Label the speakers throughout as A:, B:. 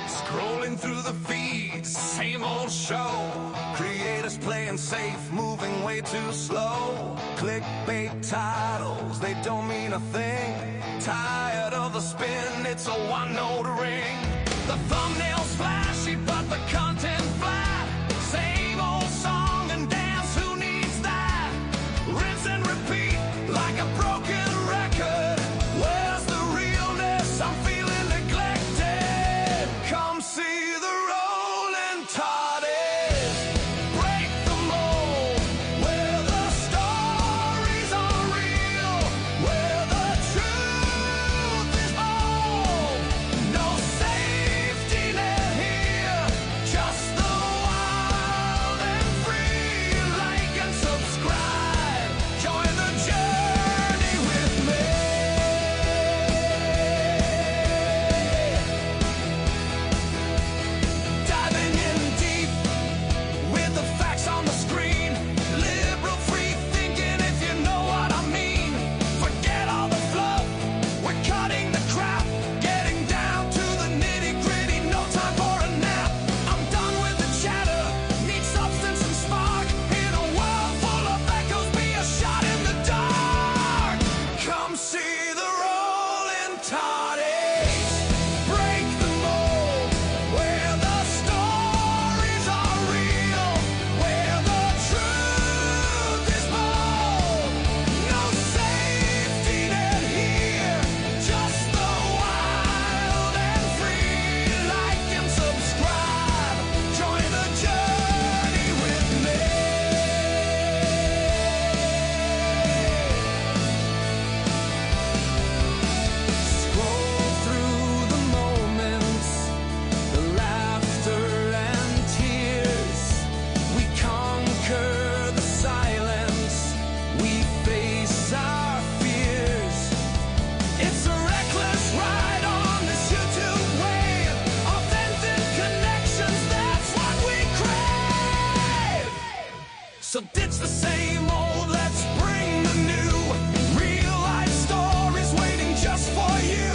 A: Scrolling through the feeds, same old show. Creators playing safe, moving way too slow. Clickbait titles, they don't mean a thing. Tired of the spin, it's a one-note ring. The thumbnail's flashy, but the content flat. Same old song and dance, who needs that? Rinse and repeat, like a broken record. Where's the realness? I'm feeling neglected. Come see the rolling toddies. Break the mold, where the stories are real, where the truth is bold. No safety net here, just the wild and free. Like and subscribe, join the journey with me. Diving in deep with the facts on the screen. Liberal free thinking, if you know what I mean. Forget all the fluff, we're cutting the crap. Getting down to the nitty gritty, no time for a nap. I'm done with the chatter, need substance and spark. In a world full of echoes, be a shot in the dark. Come see the rolling toddies. Break the mold, where the stories are real, where the truth is bold. No safety net here, just the wild and free. Like and subscribe, join the journey with me. Scroll through the moments, the laughter and tears. We conquer the silence, we face our fears. It's a reckless ride on this YouTube wave. Authentic connections, that's what we crave. So ditch the same old, let's bring the new. Real life stories waiting just for you.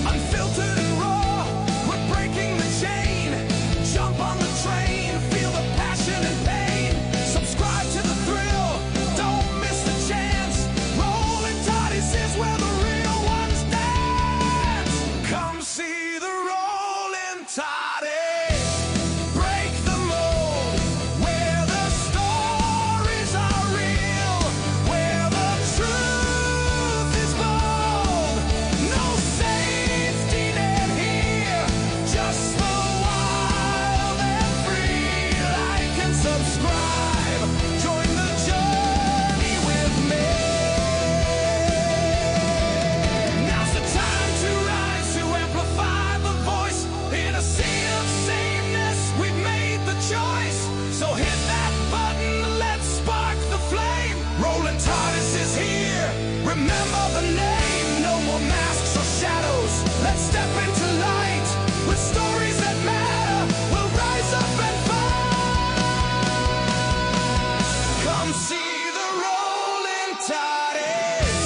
A: Unfiltered and raw, we're breaking the chain. Jump on the train, feel the passion and pain. Subscribe to the thrill, don't miss the chance. Rolling Toddies is where the real ones dance. Come see the rolling Toddies. Break the mold, where the stories are real, where the truth is bold. No safety net here, just the wild and free. Like and subscribe, join the journey with me. Now's the time to rise, to amplify the voice. In a sea of sameness, we've made the choice. So hit that button, let's spark the flame. Rolling Toddies is here, remember the name. No more masks or shadows, let's step into light. With stories that matter, we'll rise up and fight. Come see the rolling Toddies.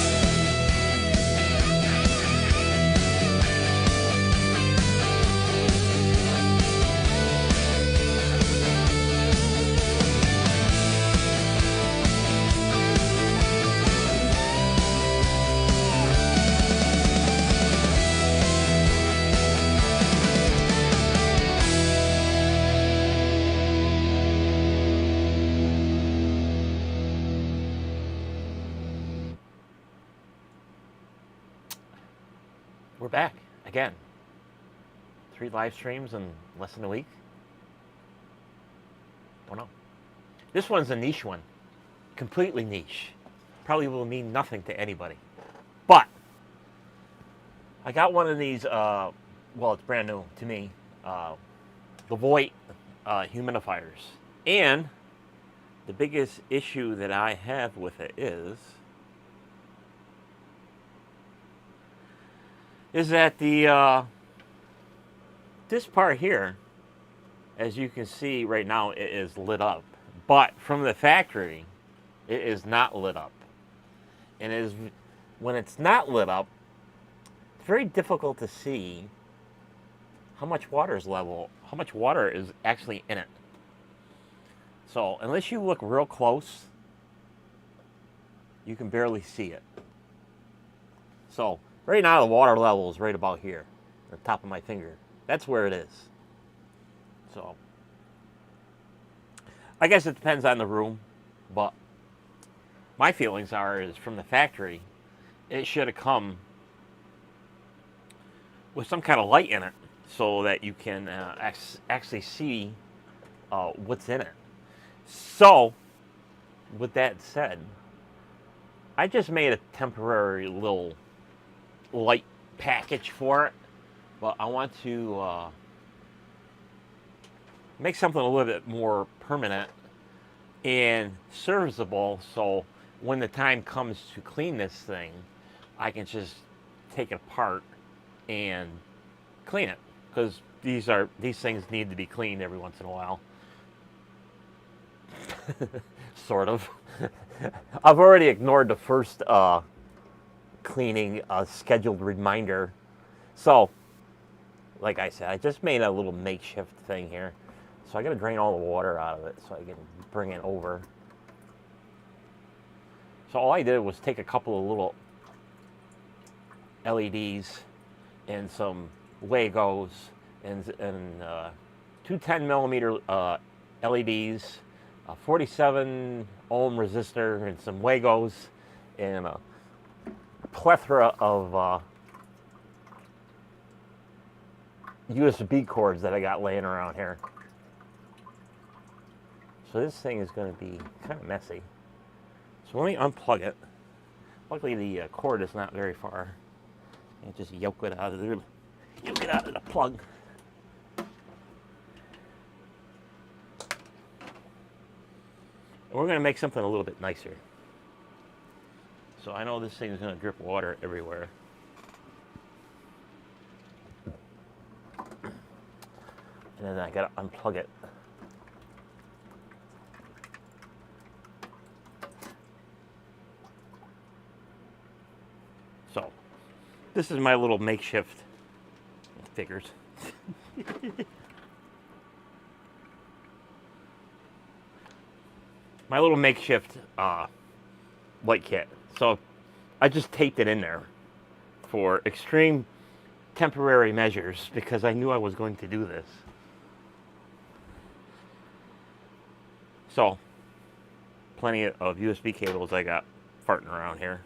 B: We're back again. 3 live streams in less than a week. Don't know. This one's a niche one. Completely niche. Probably will mean nothing to anybody. But I got one of these, well, it's brand new to me, Levoit humidifiers. And the biggest issue that I have with it is that the this part here, as you can see right now, it is lit up, but from the factory it is not lit up. and when it's not lit up, it's very difficult to see how much water is actually in it. So unless you look real close, you can barely see it. So right now the water level is right about here, the top of my finger. That's where it is. So I guess it depends on the room, but my feelings is from the factory, it should have come with some kind of light in it so that you can actually see what's in it. So, with that said, I just made a temporary little light package for it, but I want to make something a little bit more permanent and serviceable, so when the time comes to clean this thing, I can just take it apart and clean it, because these things need to be cleaned every once in a while. Sort of. I've already ignored the first cleaning scheduled reminder. So, like I said, I just made a little makeshift thing here. So I got to drain all the water out of it so I can bring it over. So all I did was take a couple of little LEDs and some Legos and two 10 millimeter LEDs, a 47 ohm resistor, and some Legos, and a plethora of USB cords that I got laying around here. So this thing is going to be kind of messy. So let me unplug it. Luckily the cord is not very far. And just yoke it out of the plug. And we're going to make something a little bit nicer. So I know this thing is going to drip water everywhere. And then I got to unplug it. So, this is my little makeshift figures. My little makeshift light kit. So, I just taped it in there for extreme temporary measures because I knew I was going to do this. So, plenty of USB cables I got farting around here.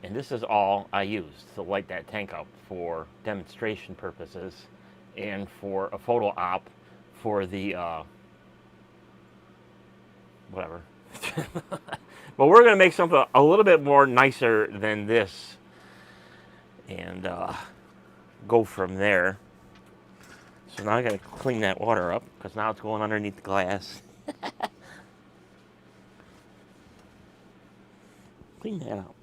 B: And this is all I used to light that tank up for demonstration purposes and for a photo op for the whatever. But we're going to make something a little bit more nicer than this and go from there. So now I got to clean that water up because now it's going underneath the glass. Clean that out.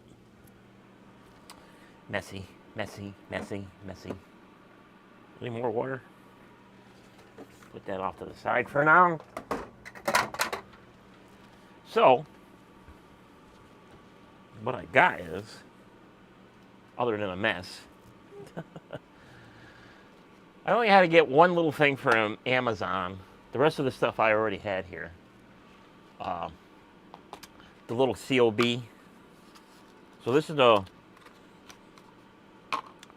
B: Messy, messy, messy, messy. Any more water? Put that off to the side for now. So, what I got is, other than a mess, I only had to get one little thing from Amazon. The rest of the stuff I already had here. The little COB. So this is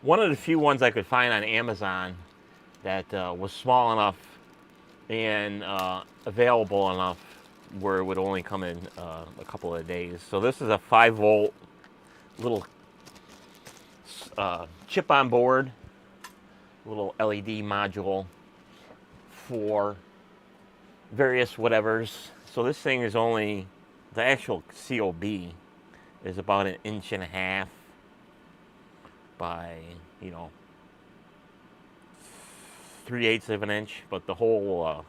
B: one of the few ones I could find on Amazon that was small enough and available enough where it would only come in a couple of days. So this is a 5-volt little chip on board, little LED module for various whatevers. So this thing is only, the actual COB is about 1.5 inches by, 3/8 of an inch, but the whole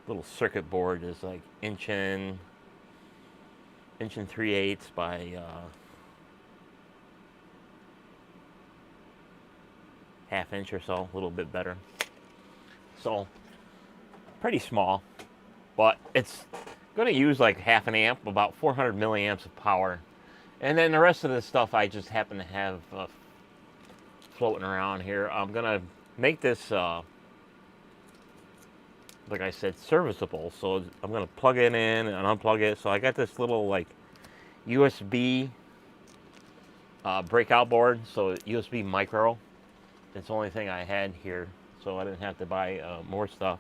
B: little circuit board is like inch and 3/8 by ½ inch or so, a little bit better. So pretty small, but it's going to use like half an amp, about 400 milliamps of power. And then the rest of this stuff I just happen to have floating around here. I'm going to make this, like I said, serviceable. So I'm going to plug it in and unplug it. So I got this little like USB breakout board. So USB micro. It's the only thing I had here. So I didn't have to buy more stuff.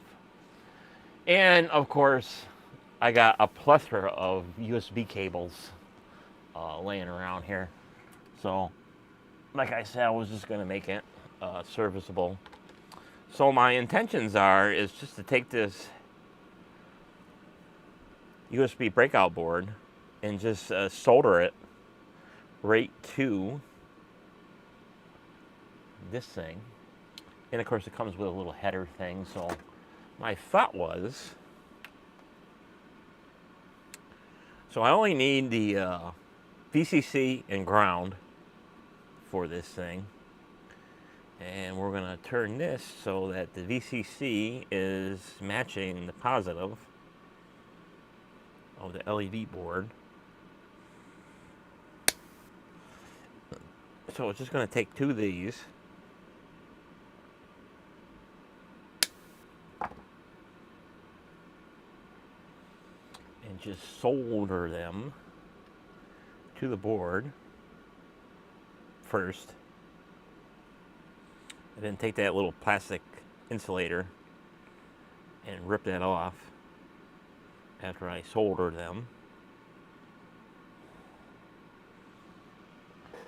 B: And of course, I got a plethora of USB cables laying around here. So, like I said, I was just going to make it serviceable. So my intentions is just to take this USB breakout board and just solder it right to this thing. And of course it comes with a little header thing. So my thought was, so I only need the VCC and ground for this thing. And we're going to turn this so that the VCC is matching the positive of the LED board. So it's just going to take two of these. And just solder them to the board first. And then take that little plastic insulator and rip that off after I solder them.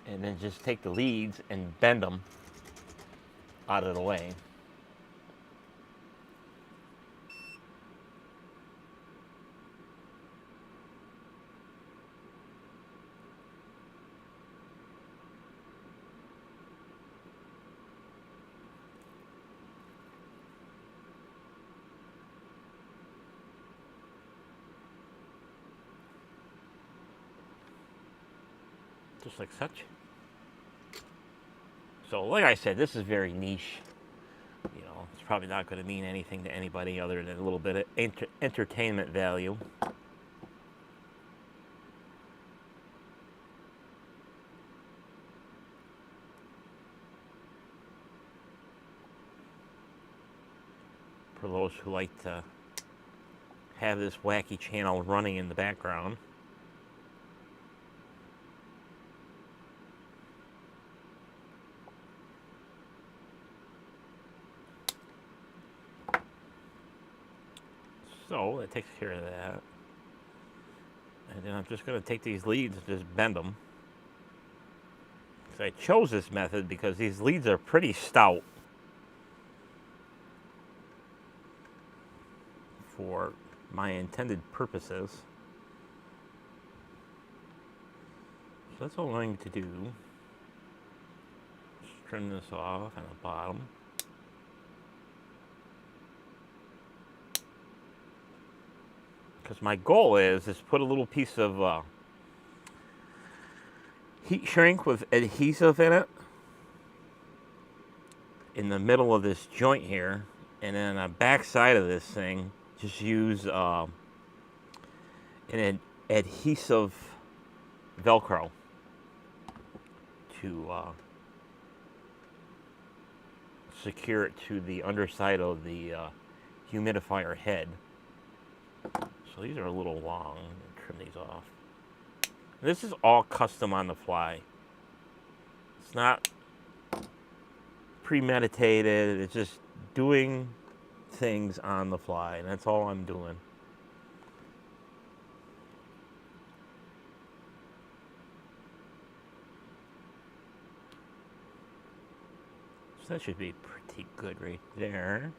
B: And then just take the leads and bend them out of the way. Just like such. So like I said, this is very niche. You know, it's probably not going to mean anything to anybody other than a little bit of entertainment value. For those who like to have this wacky channel running in the background. So that takes care of that. And then I'm just going to take these leads and just bend them. So I chose this method because these leads are pretty stout for my intended purposes. So that's all I'm going to do. Just trim this off on the bottom. Because my goal is put a little piece of heat shrink with adhesive in it in the middle of this joint here, and then on the back side of this thing just use an adhesive Velcro to secure it to the underside of the humidifier head. So these are a little long. Trim these off. This is all custom on the fly. It's not premeditated. It's just doing things on the fly, and that's all I'm doing. So that should be pretty good right there.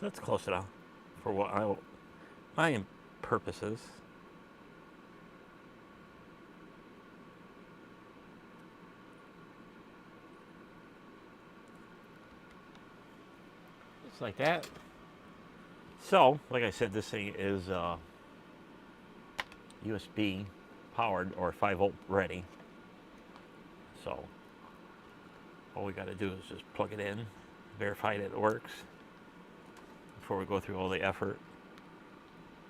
B: So that's close enough for what my purposes. Just like that. So, like I said, this thing is USB powered or 5-volt ready. So all we got to do is just plug it in, verify that it works before we go through all the effort.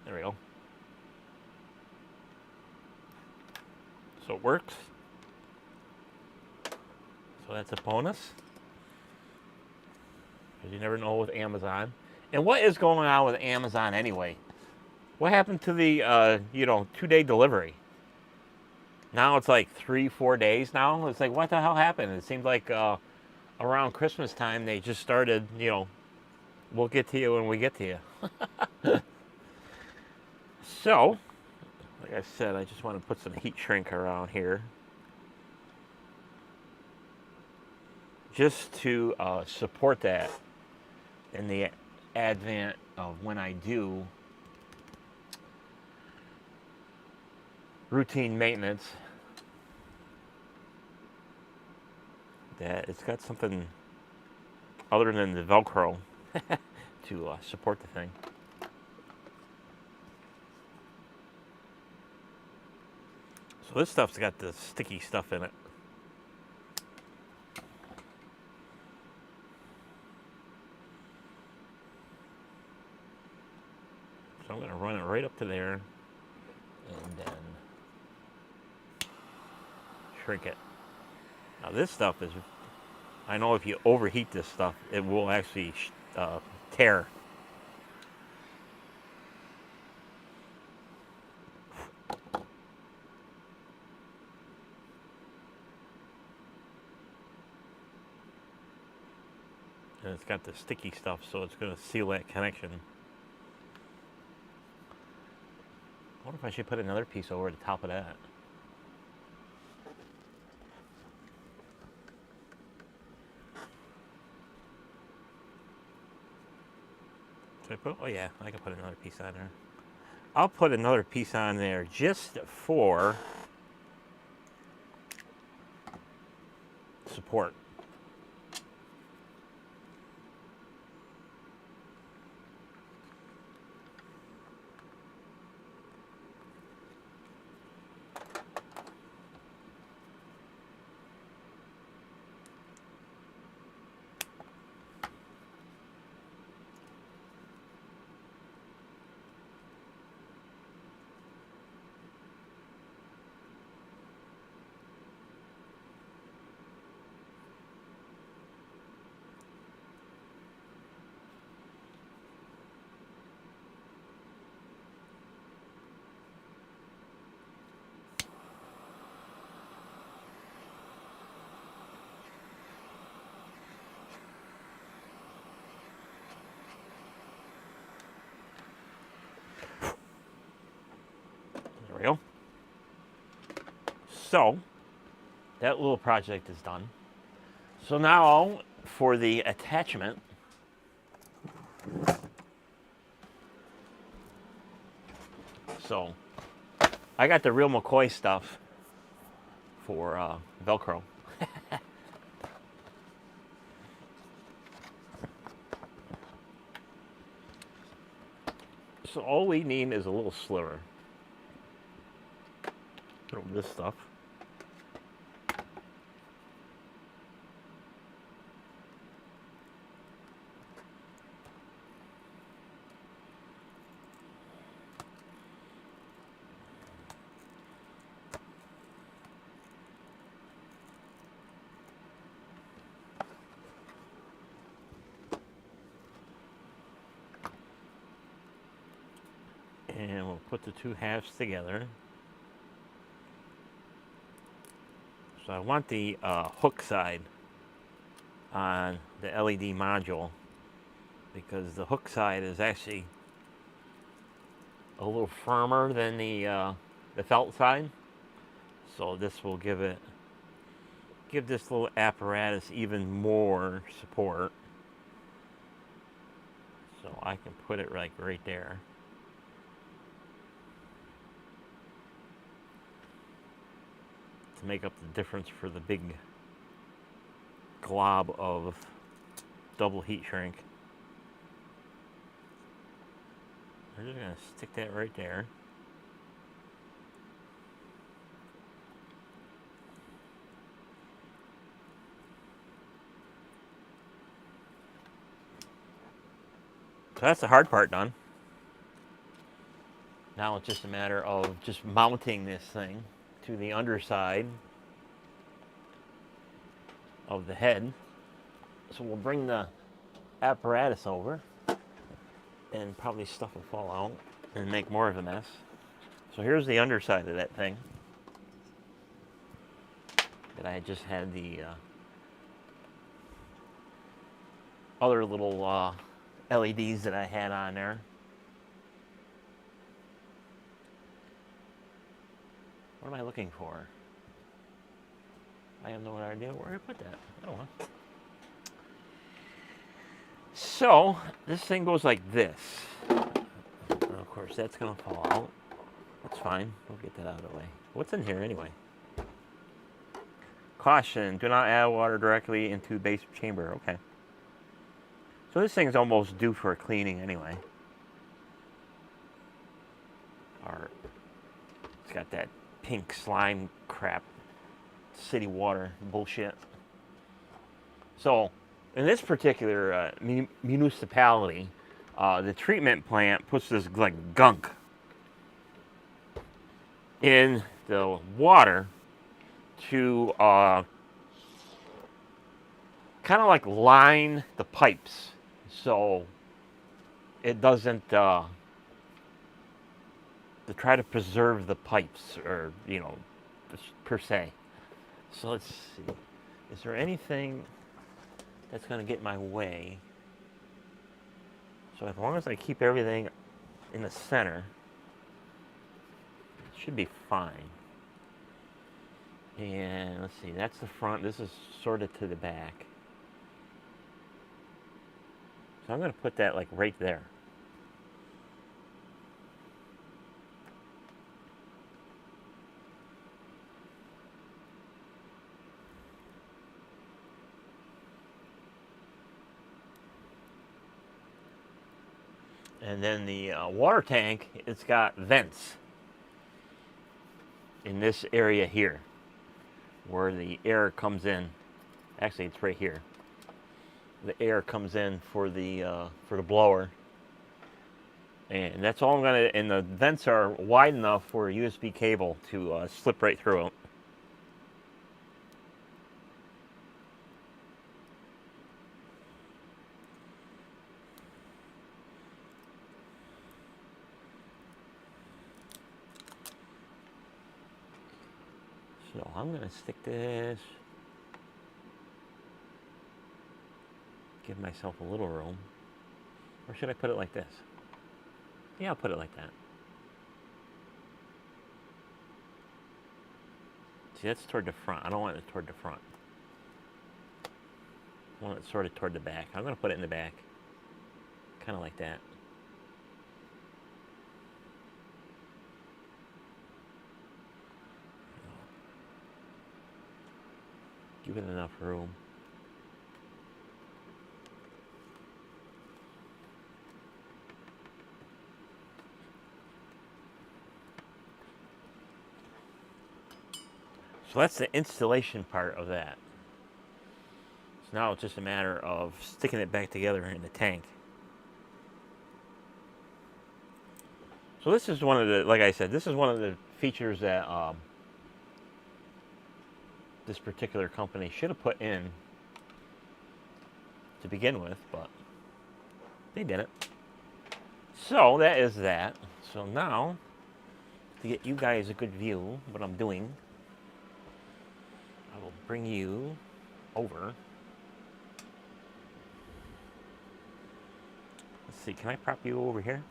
B: There we go. So it works. So that's a bonus. Because you never know with Amazon. And what is going on with Amazon anyway? What happened to the 2-day delivery? Now it's like 3-4 days now. It's like, what the hell happened? It seemed like around Christmas time they just started, we'll get to you when we get to you. So, like I said, I just want to put some heat shrink around here. Just to support that in the advent of when I do routine maintenance, that it's got something other than the Velcro to support the thing. So this stuff's got the sticky stuff in it. So I'm going to run it right up to there and then shrink it. Now this stuff is, I know if you overheat this stuff, it will actually tear. And it's got the sticky stuff, so it's going to seal that connection. I wonder if I should put another piece over the top of that. Should I put? Oh yeah, I can put another piece on there. I'll put another piece on there just for support. There we go. So that little project is done. So now for the attachment, so I got the real McCoy stuff for Velcro. So all we need is a little sliver of this stuff. And we'll put the two halves together. So I want the hook side on the LED module because the hook side is actually a little firmer than the felt side. So this will give this little apparatus even more support. So I can put it like right there. To make up the difference for the big glob of double heat shrink. We're just going to stick that right there. So that's the hard part done. Now it's just a matter of just mounting this thing to the underside of the head. So we'll bring the apparatus over and probably stuff will fall out and make more of a mess. So here's the underside of that thing that I just had the other little LEDs that I had on there. What am I looking for? I have no idea where I put that. I don't know. So this thing goes like this. And of course, that's going to fall out. That's fine. We'll get that out of the way. What's in here anyway? Caution, do not add water directly into base chamber. Okay. So this thing's almost due for a cleaning anyway. Or it's got that pink slime crap, city water bullshit. So in this particular municipality, the treatment plant puts this like gunk in the water to kind of like line the pipes so it doesn't to try to preserve the pipes, or you know, per se. So let's see, is there anything that's going to get in my way? So as long as I keep everything in the center, it should be fine. And let's see, that's the front. This is sort of to the back. So I'm going to put that like right there. And then the water tank, it's got vents in this area here where the air comes in. Actually, it's right here. The air comes in for the blower, and that's all I'm gonna. And the vents are wide enough for a USB cable to slip right through it. So I'm gonna stick this. Give myself a little room. Or should I put it like this? Yeah, I'll put it like that. See, that's toward the front. I don't want it toward the front. I want it sort of toward the back. I'm going to put it in the back. Kind of like that. Give it enough room. So that's the installation part of that. So now it's just a matter of sticking it back together in the tank. So this is one of the, like I said, this is one of the features that this particular company should have put in to begin with, but they didn't. So that is that. So now, to get you guys a good view of what I'm doing, I will bring you over. Let's see, can I prop you over here?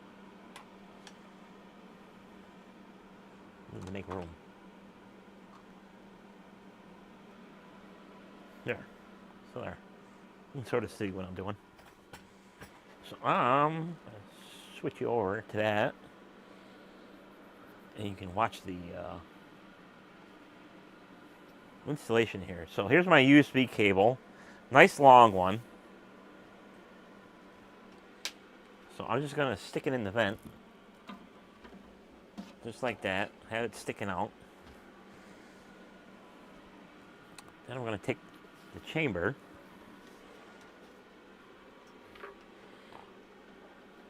B: I need to make room. There. So there. You can sort of see what I'm doing. So, switch you over to that, and you can watch the installation here. So here's my USB cable, nice long one. So I'm just gonna stick it in the vent, just like that, have it sticking out. Then I'm gonna take the chamber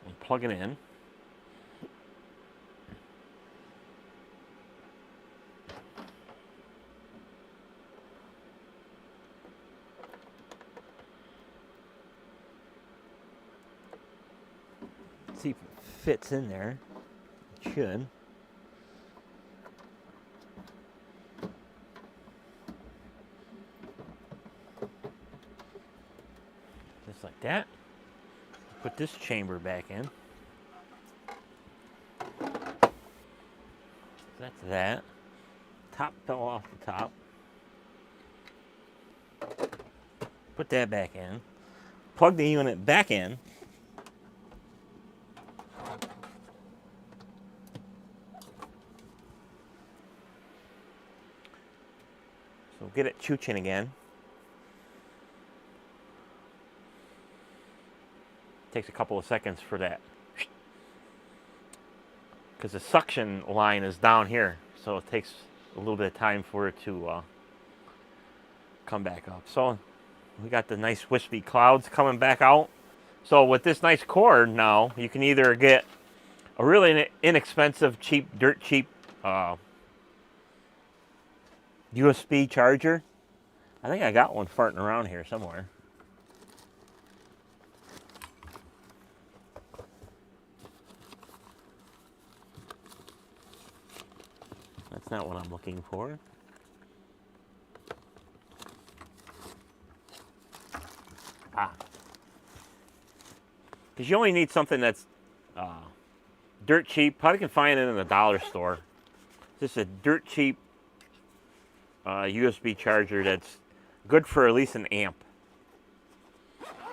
B: and plug it in. See if it fits in there. It should. Just like that. Put this chamber back in. That's that. Top fell off the top. Put that back in. Plug the unit back in. So get it chooching again. Takes a couple of seconds for that, because the suction line is down here, so it takes a little bit of time for it to come back up. So we got the nice wispy clouds coming back out. So with this nice cord now, you can either get a really inexpensive, dirt cheap USB charger. I think I got one farting around here somewhere. That's not what I'm looking for. Because you only need something that's dirt cheap. Probably can find it in the dollar store. Just a dirt cheap USB charger that's good for at least an amp.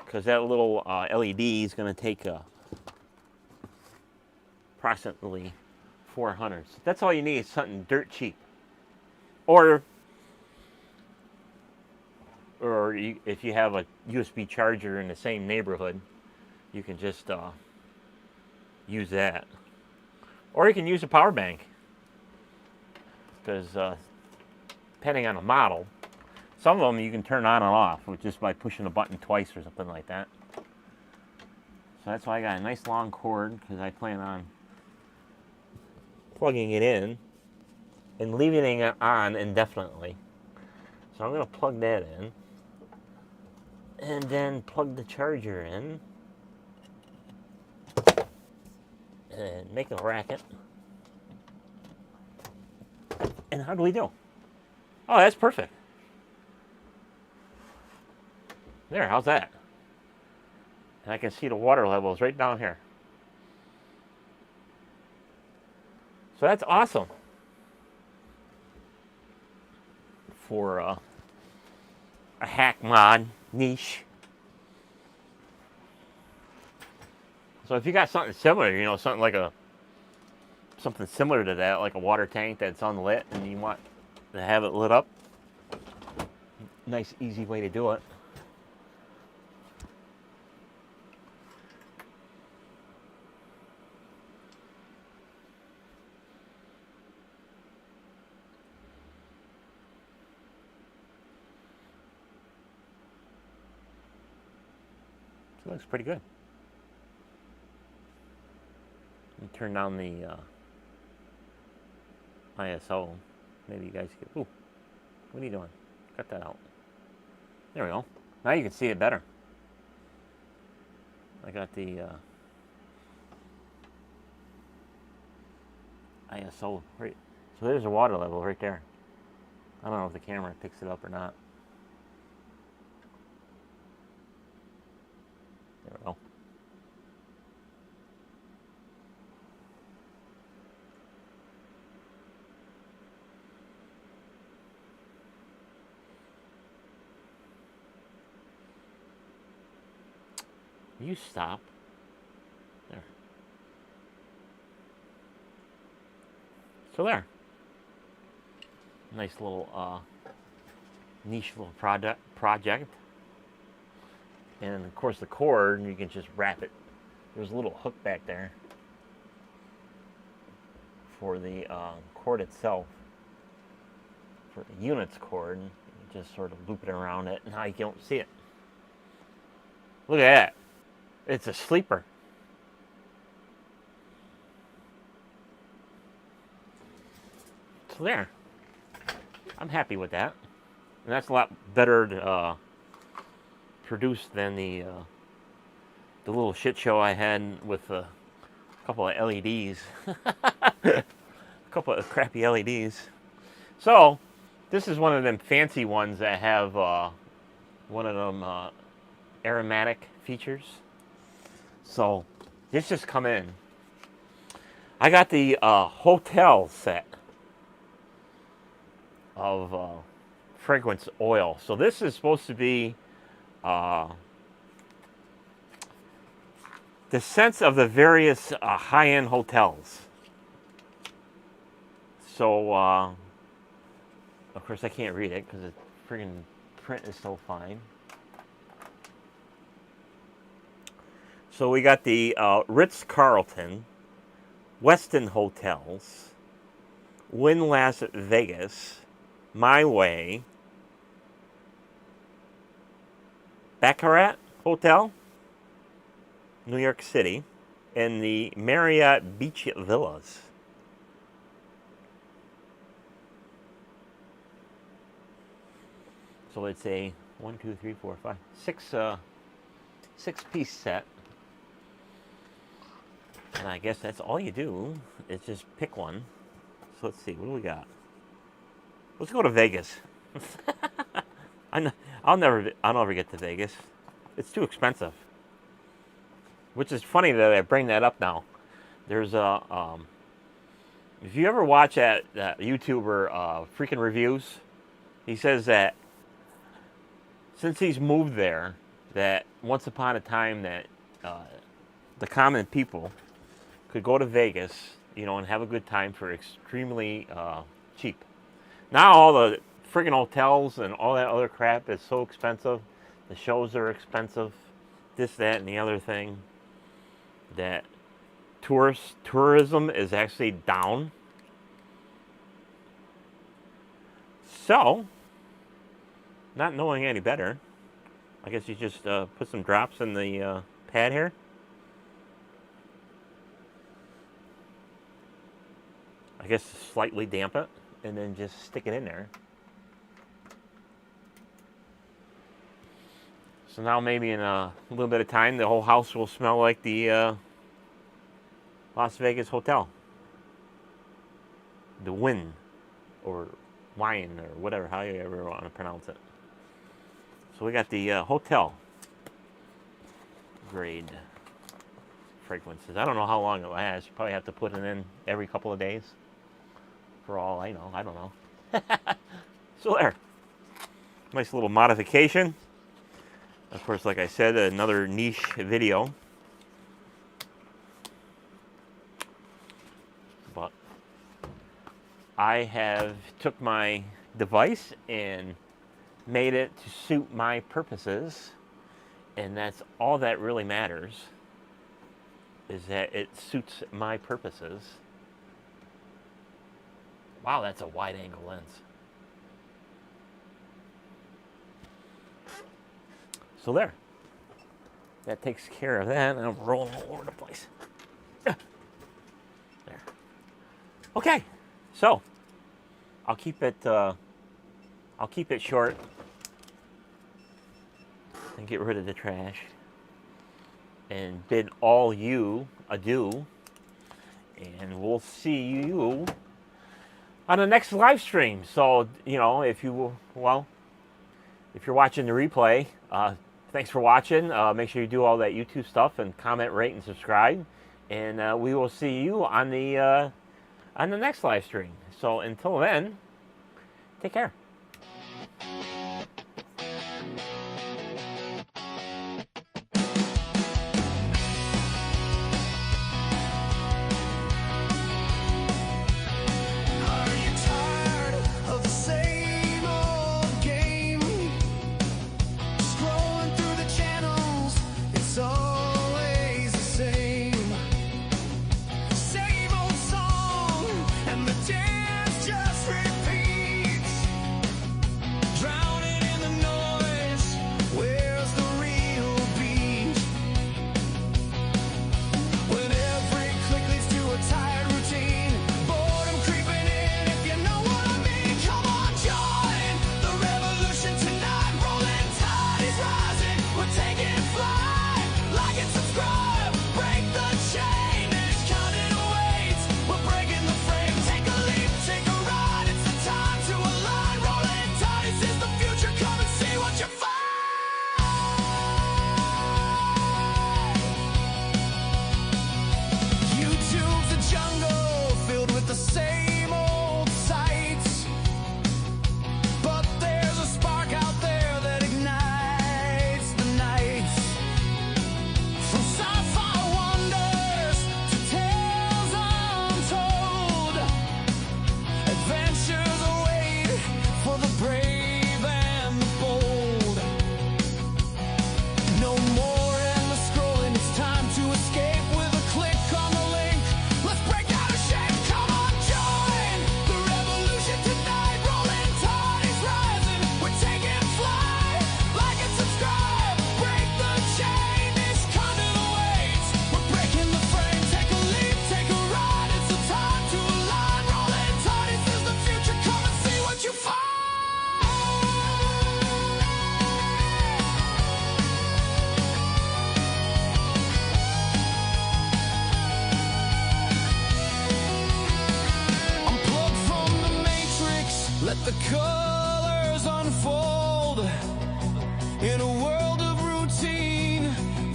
B: Because that little LED is going to take approximately 400. So that's all you need, is something dirt cheap. Or if you have a USB charger in the same neighborhood, you can just use that. Or you can use a power bank. Because depending on the model, some of them you can turn on and off just by pushing a button twice or something like that. So that's why I got a nice long cord, because I plan on plugging it in and leaving it on indefinitely. So I'm going to plug that in and then plug the charger in and make a racket. And how do we do? Oh, that's perfect. There, how's that? And I can see the water levels right down here. So that's awesome for a hack mod niche. So if you got something similar, you know, something similar to that, like a water tank that's unlit and you want to have it lit up, nice easy way to do it. It looks pretty good. Let me turn down the ISO. Maybe you guys can. Ooh, what are you doing? Cut that out. There we go. Now you can see it better. I got the ISO right. So there's a water level right there. I don't know if the camera picks it up or not. There we go. You stop. So there. Nice little niche little project. And of course the cord, you can just wrap it. There's a little hook back there for the cord itself. For the unit's cord, you just sort of loop it around it, and now you don't see it. Look at that. It's a sleeper. So there. I'm happy with that. And that's a lot better produced than the little shit show I had with a couple of LEDs. A couple of crappy LEDs. So, this is one of them fancy ones that have one of them aromatic features. So, this just come in. I got the hotel set of fragrance oil. So this is supposed to be the scents of the various high-end hotels. So, of course I can't read it because the friggin' print is so fine. So we got the Ritz-Carlton, Westin Hotels, Wynn Las Vegas, My Way, Baccarat Hotel, New York City, and the Marriott Beach Villas. So it's a 1, 2, 3, 4, 5, 6-piece set. And I guess that's all you do is just pick one. So let's see, what do we got? Let's go to Vegas. I'll never get to Vegas. It's too expensive. Which is funny that I bring that up now. There's a if you ever watch that YouTuber Freaking Reviews, he says that since he's moved there, that once upon a time that the common people could go to Vegas, you know, and have a good time for extremely cheap. Now all the friggin' hotels and all that other crap is so expensive. The shows are expensive. This, that, and the other thing. That tourism is actually down. So, not knowing any better, I guess you just put some drops in the pad here. I guess slightly damp it, and then just stick it in there. So now maybe in a little bit of time, the whole house will smell like the Las Vegas hotel. The Wynn, or Wine, or whatever, how you ever want to pronounce it. So we got the hotel grade fragrances. I don't know how long it lasts. You probably have to put it in every couple of days. For all I know. I don't know. So there. Nice little modification. Of course, like I said, another niche video. But I have took my device and made it to suit my purposes. And that's all that really matters, is that it suits my purposes. Wow, that's a wide-angle lens. So there. That takes care of that. And I'm rolling all over the place. There. Okay. So I'll keep it short and get rid of the trash. And bid all you adieu. And we'll see you on the next live stream. So, you know, if you're watching the replay, thanks for watching. Make sure you do all that YouTube stuff and comment, rate, and subscribe. And we will see you on the next live stream. So until then, take care.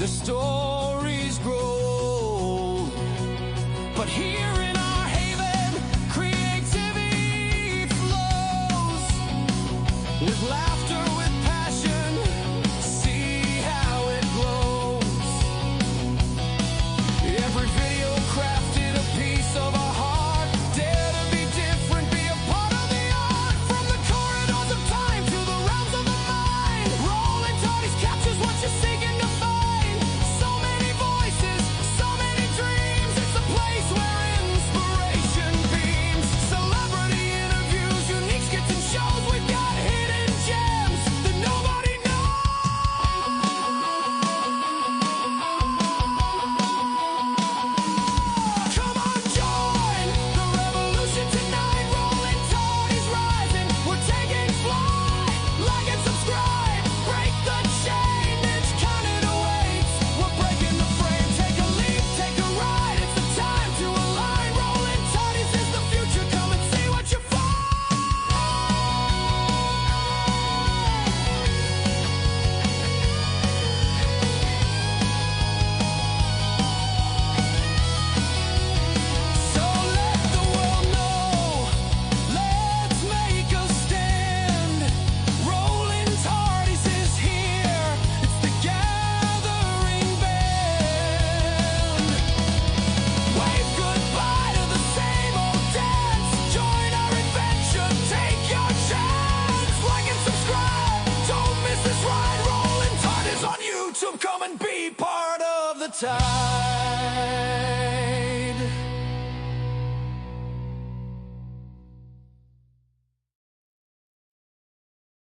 A: The stories grow old, but here in our haven, creativity flows. With laughter, with passion, see how it glows. Every video crafted a piece of our heart. Dare to be different, be a part of the art. From the corridors of time to the realms of the mind, rolling tardies captures what you're seeking to find. So many voices, so many dreams. It's a place where inspiration beams. Celebrity interviews, unique skits and shows. We've got hidden gems that nobody knows. Come on, join the revolution tonight. Rolling tardies rising, we're taking flight. Like and subscribe, break the chain. It's counted awaits. We're breaking the frame. Take a leap, take a ride. It's the time to align. Rolling tardies is the future. Come and see what you find. So let the world know, let's make a stand. Rolling tardies is here, it's the gathering band. Wave goodbye to the same old dance. Join our adventure, take your chance. Like and subscribe, don't miss this ride. Rolling tardies on YouTube, come and be part of the tide.